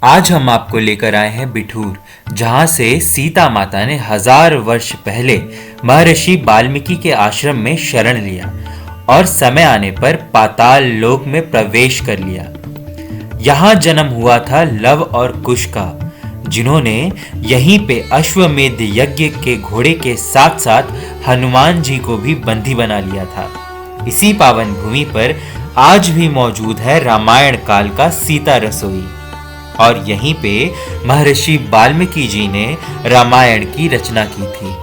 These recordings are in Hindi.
आज हम आपको लेकर आए हैं बिठूर, जहां से सीता माता ने 1000 वर्ष पहले महर्षि वाल्मीकि के आश्रम में शरण लिया और समय आने पर पाताल लोक में प्रवेश कर लिया। यहाँ जन्म हुआ था लव और कुश का, जिन्होंने यहीं पे अश्वमेध यज्ञ के घोड़े के साथ साथ हनुमान जी को भी बंदी बना लिया था। इसी पावन भूमि पर आज भी मौजूद है रामायण काल का सीता रसोई, और यहीं पे महर्षि वाल्मीकि जी ने रामायण की रचना की थी।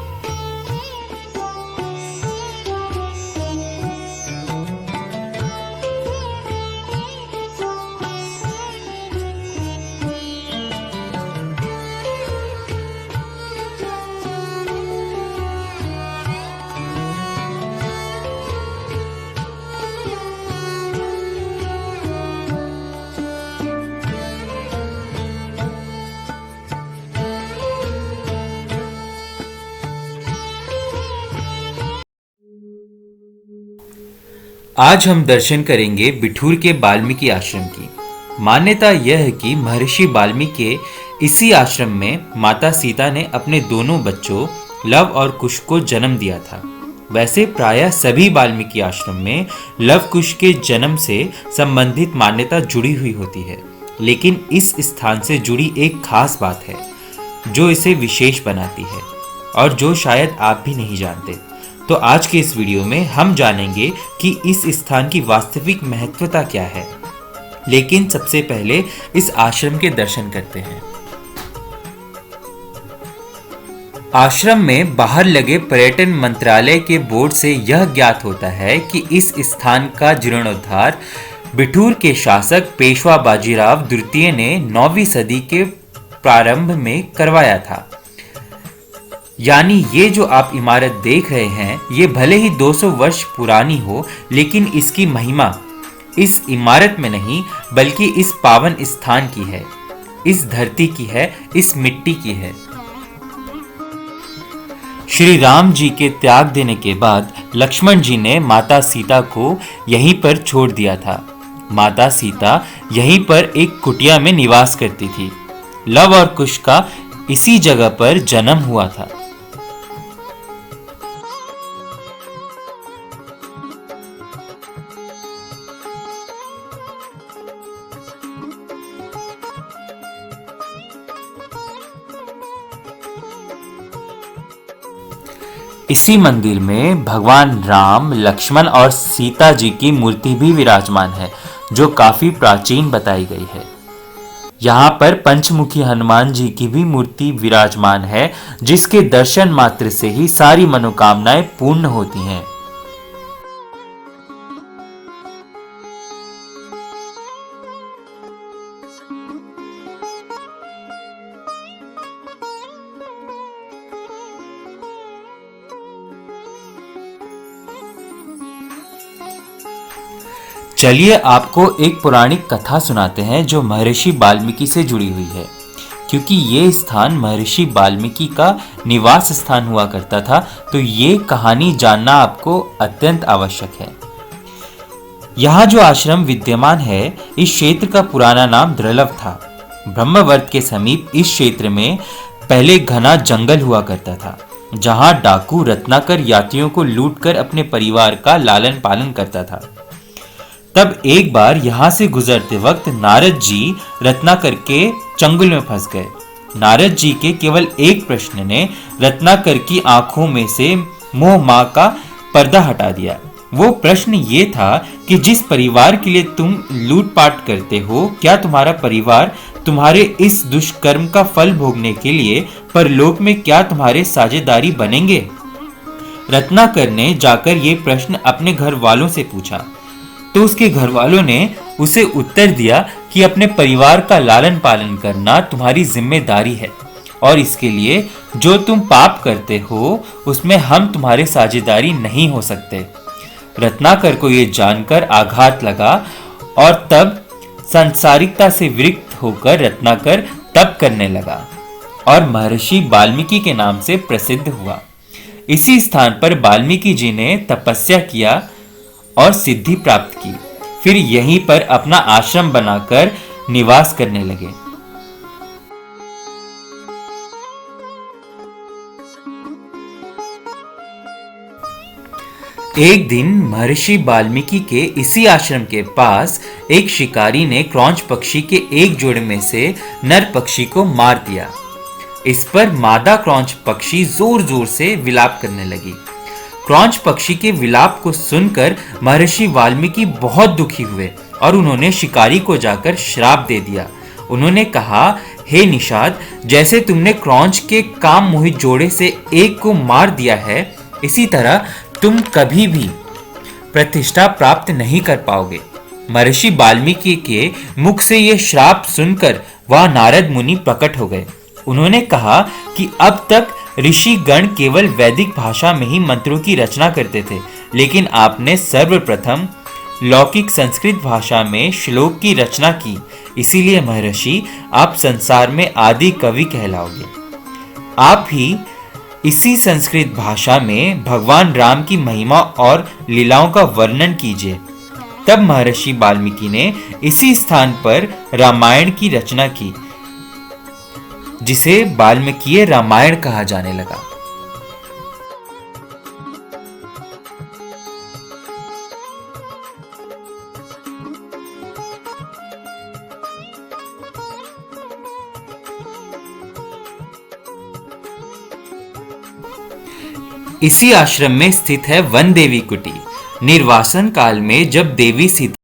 आज हम दर्शन करेंगे बिठूर के वाल्मीकि आश्रम की। मान्यता यह है कि महर्षि वाल्मीकि के इसी आश्रम में माता सीता ने अपने दोनों बच्चों लव और कुश को जन्म दिया था। वैसे प्रायः सभी वाल्मीकि आश्रम में लव कुश के जन्म से संबंधित मान्यता जुड़ी हुई होती है, लेकिन इस स्थान से जुड़ी एक खास बात है जो इसे विशेष बनाती है और जो शायद आप भी नहीं जानते। तो आज के इस वीडियो में हम जानेंगे कि इस स्थान की वास्तविक महत्वता क्या है। लेकिन सबसे पहले इस आश्रम के दर्शन करते हैं। आश्रम में बाहर लगे पर्यटन मंत्रालय के बोर्ड से यह ज्ञात होता है कि इस स्थान का जीर्णोद्धार बिठूर के शासक पेशवा बाजीराव द्वितीय ने 9वीं सदी के प्रारंभ में करवाया था। यानी ये जो आप इमारत देख रहे हैं, ये भले ही 200 वर्ष पुरानी हो, लेकिन इसकी महिमा इस इमारत में नहीं बल्कि इस पावन स्थान की है, इस धरती की है, इस मिट्टी की है। श्री राम जी के त्याग देने के बाद लक्ष्मण जी ने माता सीता को यहीं पर छोड़ दिया था। माता सीता यहीं पर एक कुटिया में निवास करती थी। लव और कुश का इसी जगह पर जन्म हुआ था। इसी मंदिर में भगवान राम, लक्ष्मण और सीता जी की मूर्ति भी विराजमान है, जो काफी प्राचीन बताई गई है। यहाँ पर पंचमुखी हनुमान जी की भी मूर्ति विराजमान है, जिसके दर्शन मात्र से ही सारी मनोकामनाएं पूर्ण होती हैं। चलिए आपको एक पौराणिक कथा सुनाते हैं जो महर्षि वाल्मीकि से जुड़ी हुई है, क्योंकि ये स्थान महर्षि वाल्मीकि का निवास स्थान हुआ करता था। तो ये कहानी जानना आपको अत्यंत आवश्यक है। यहाँ जो आश्रम विद्यमान है, इस क्षेत्र का पुराना नाम द्रलव था। ब्रह्मवर्त के समीप इस क्षेत्र में पहले घना जंगल हुआ करता था, जहाँ डाकू रत्नाकर यात्रियों को लूटकर अपने परिवार का लालन पालन करता था। तब एक बार यहाँ से गुजरते वक्त नारद जी रत्नाकर के चंगुल में फंस गए। नारद जी के केवल एक प्रश्न ने रत्नाकर की आंखों में से मोह माह का पर्दा हटा दिया। वो प्रश्न ये था कि जिस परिवार के लिए तुम लूटपाट करते हो, क्या तुम्हारा परिवार तुम्हारे इस दुष्कर्म का फल भोगने के लिए परलोक में क्या तुम्हारे साझेदारी बनेंगे? रत्नाकर ने जाकर ये प्रश्न अपने घर वालों से पूछा, तो उसके घर वालों ने उसे उत्तर दिया कि अपने परिवार का लालन पालन करना तुम्हारी जिम्मेदारी है, और इसके लिए जो तुम पाप करते हो उसमें हम तुम्हारे साझेदारी नहीं हो सकते। रत्नाकर को यह जानकर आघात लगा, और तब सांसारिकता से विरक्त होकर रत्नाकर तप करने लगा और महर्षि वाल्मीकि के नाम से प्रसिद्ध हुआ। इसी स्थान पर वाल्मीकि जी ने तपस्या किया और सिद्धि प्राप्त की। फिर यहीं पर अपना आश्रम बनाकर निवास करने लगे। एक दिन महर्षि वाल्मीकि के इसी आश्रम के पास एक शिकारी ने क्रौंच पक्षी के एक जोड़े में से नर पक्षी को मार दिया। इस पर मादा क्रौंच पक्षी जोर जोर से विलाप करने लगी। क्रौंच पक्षी के विलाप को सुनकर महर्षि वाल्मीकि बहुत दुखी हुए और उन्होंने शिकारी को जाकर श्राप दे दिया। उन्होंने कहा, हे निषाद, जैसे तुमने क्रौंच के काम मोहित जोड़े से एक को मार दिया है, इसी तरह तुम कभी भी प्रतिष्ठा प्राप्त नहीं कर पाओगे। महर्षि वाल्मीकि के मुख से यह श्राप सुनकर वह नारद मुनि प्रकट हो गए। उन्होंने कहा कि अब तक ऋषि गण केवल वैदिक भाषा में ही मंत्रों की रचना करते थे, लेकिन आपने सर्वप्रथम लौकिक संस्कृत भाषा में श्लोक की रचना की। इसीलिए महर्षि, आप संसार में आदि कवि कहलाओगे। आप ही इसी संस्कृत भाषा में भगवान राम की महिमा और लीलाओं का वर्णन कीजिए। तब महर्षि वाल्मीकि ने इसी स्थान पर रामायण की रचना की, जिसे वाल्मीकि रामायण कहा जाने लगा। इसी आश्रम में स्थित है वन देवी कुटी। निर्वासन काल में जब देवी सीता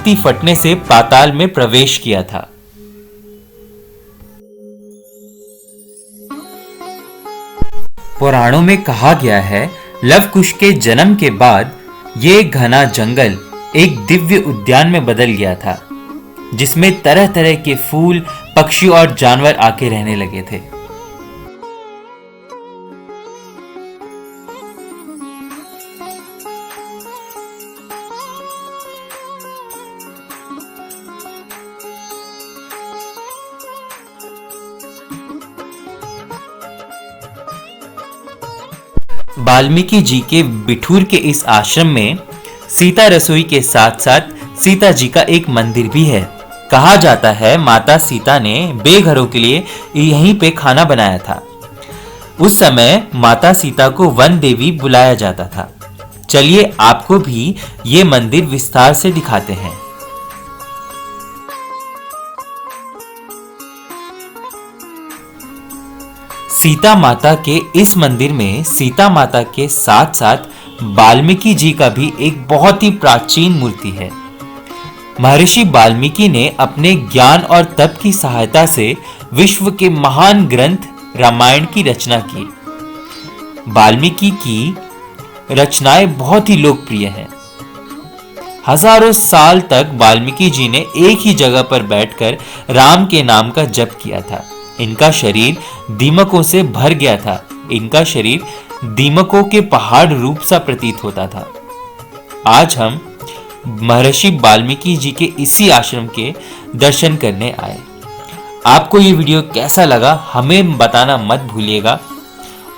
छाती फटने से पाताल में प्रवेश किया था। पुराणों में कहा गया है, लव कुश के जन्म के बाद ये घना जंगल एक दिव्य उद्यान में बदल गया था, जिसमें तरह तरह के फूल, पक्षी और जानवर आके रहने लगे थे। वाल्मीकि जी के बिठूर के इस आश्रम में सीता रसोई के साथ साथ सीता जी का एक मंदिर भी है। कहा जाता है माता सीता ने बेघरों के लिए यहीं पे खाना बनाया था। उस समय माता सीता को वन देवी बुलाया जाता था। चलिए आपको भी ये मंदिर विस्तार से दिखाते हैं। सीता माता के इस मंदिर में सीता माता के साथ साथ वाल्मीकि जी का भी एक बहुत ही प्राचीन मूर्ति है। महर्षि वाल्मीकि ने अपने ज्ञान और तप की सहायता से विश्व के महान ग्रंथ रामायण की रचना की। वाल्मीकि की रचनाएं बहुत ही लोकप्रिय हैं। हजारों साल तक वाल्मीकि जी ने एक ही जगह पर बैठकर राम के नाम का जप किया था। इनका शरीर दीमकों से भर गया था। इनका शरीर दीमकों के पहाड़ रूप सा प्रतीत होता था। आज हम महर्षि वाल्मीकि जी के इसी आश्रम के दर्शन करने आए। आपको ये वीडियो कैसा लगा हमें बताना मत भूलिएगा।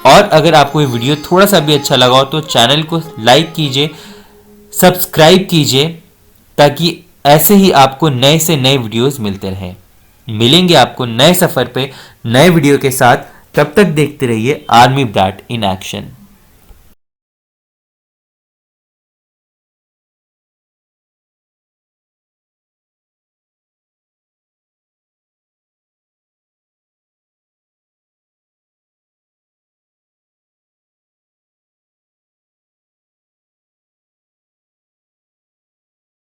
और अगर आपको ये वीडियो थोड़ा सा भी अच्छा लगा हो तो चैनल को लाइक कीजिए, सब्सक्राइब कीजिए, ताकि ऐसे ही आपको नए से नए वीडियोस मिलते रहें। मिलेंगे आपको नए सफर पे नए वीडियो के साथ। तब तक देखते रहिए आर्मी ब्राट इन एक्शन।